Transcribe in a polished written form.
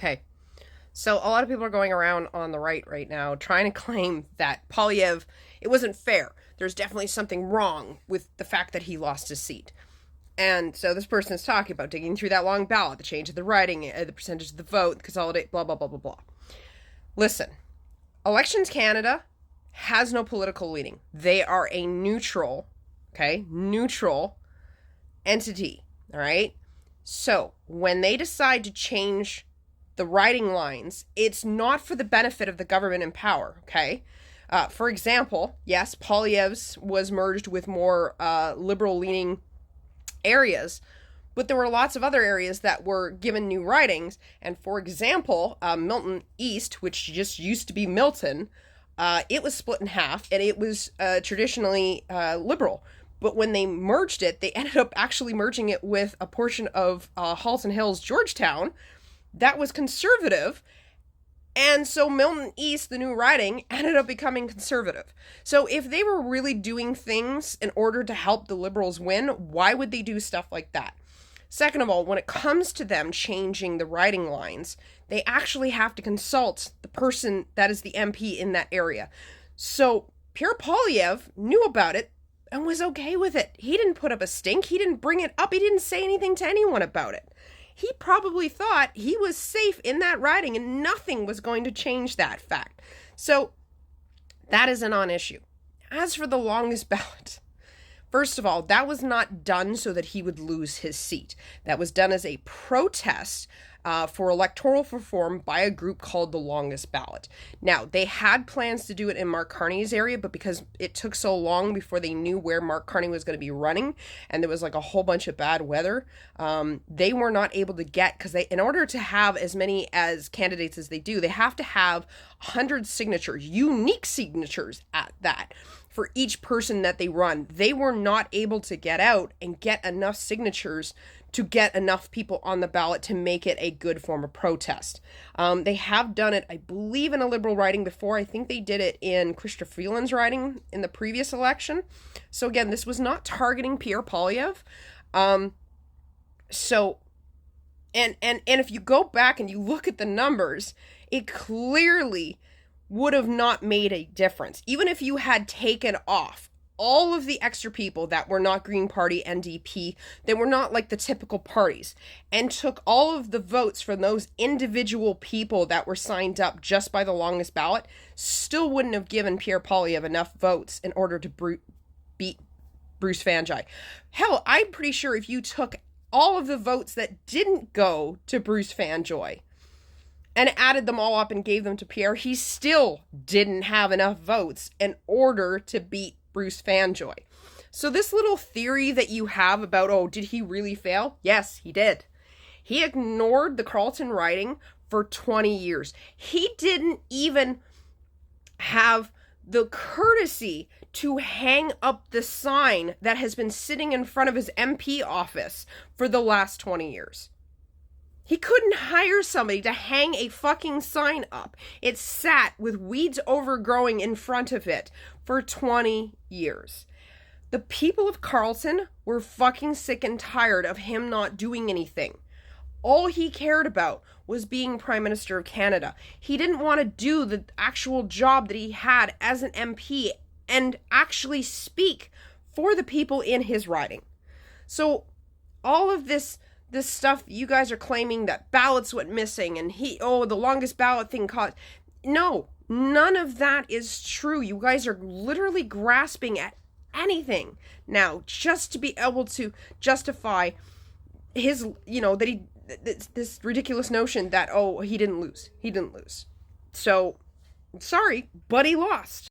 Okay. So a lot of people are going around on the right now trying to claim that Polyev, it wasn't fair. There's definitely something wrong with the fact that he lost his seat. And so this person is talking about digging through that long ballot, the change of the writing, the percentage of the vote, the consolidate, blah, blah, blah, blah, blah. Listen, Elections Canada has no political leaning. They are a neutral, neutral entity, all right? So when they decide to change the writing lines, it's not for the benefit of the government in power, okay? For example, yes, Polyev's was merged with more liberal-leaning areas, but there were lots of other areas that were given new writings. And for example, Milton East, which just used to be Milton, it was split in half, and it was traditionally liberal. But when they merged it, they ended up actually merging it with a portion of Halton Hills, Georgetown, that was conservative. And so Milton East, the new riding, ended up becoming conservative. So if they were really doing things in order to help the Liberals win, why would they do stuff like that? Second of all, when it comes to them changing the riding lines, they actually have to consult the person that is the MP in that area. So Pierre Polyev knew about it and was okay with it. He didn't put up a stink. He didn't bring it up. He didn't say anything to anyone about it. He probably thought he was safe in that riding and nothing was going to change that fact. So that is a non-issue. As for the longest ballot, first of all, that was not done so that he would lose his seat. That was done as a protest for electoral reform by a group called the Longest Ballot. Now, they had plans to do it in Mark Carney's area, but because it took so long before they knew where Mark Carney was going to be running, and there was like a whole bunch of bad weather, they were not able to get, because in order to have as many as candidates as they do, they have to have 100 signatures, unique signatures at that, for each person that they run. They were not able to get out and get enough signatures to get enough people on the ballot to make it a good form of protest. They have done it, I believe, in a Liberal riding before. I think they did it in Chrystia Freeland's riding in the previous election. So again, this was not targeting Pierre Polyev. And if you go back and you look at the numbers, it clearly would have not made a difference. Even if you had taken off all of the extra people that were not Green Party, NDP, that were not like the typical parties, and took all of the votes from those individual people that were signed up just by the longest ballot, still wouldn't have given Pierre Polyev enough votes in order to beat Bruce Vanjai. Hell, I'm pretty sure if you took all of the votes that didn't go to Bruce Vanjai and added them all up and gave them to Pierre, he still didn't have enough votes in order to beat Bruce Vanjai. So this little theory that you have about, oh, did he really fail? Yes, he did. He ignored the Carleton riding for 20 years. He didn't even have the courtesy to hang up the sign that has been sitting in front of his MP office for the last 20 years. He couldn't hire somebody to hang a fucking sign up. It sat with weeds overgrowing in front of it for 20 years. The people of Carleton were fucking sick and tired of him not doing anything. All he cared about was being Prime Minister of Canada. He didn't want to do the actual job that he had as an MP and actually speak for the people in his riding. So all of this stuff you guys are claiming that ballots went missing and the longest ballot thing caused. No, none of that is true. You guys are literally grasping at anything now just to be able to justify his, that he, this ridiculous notion that, he didn't lose. He didn't lose. So, sorry, but he lost.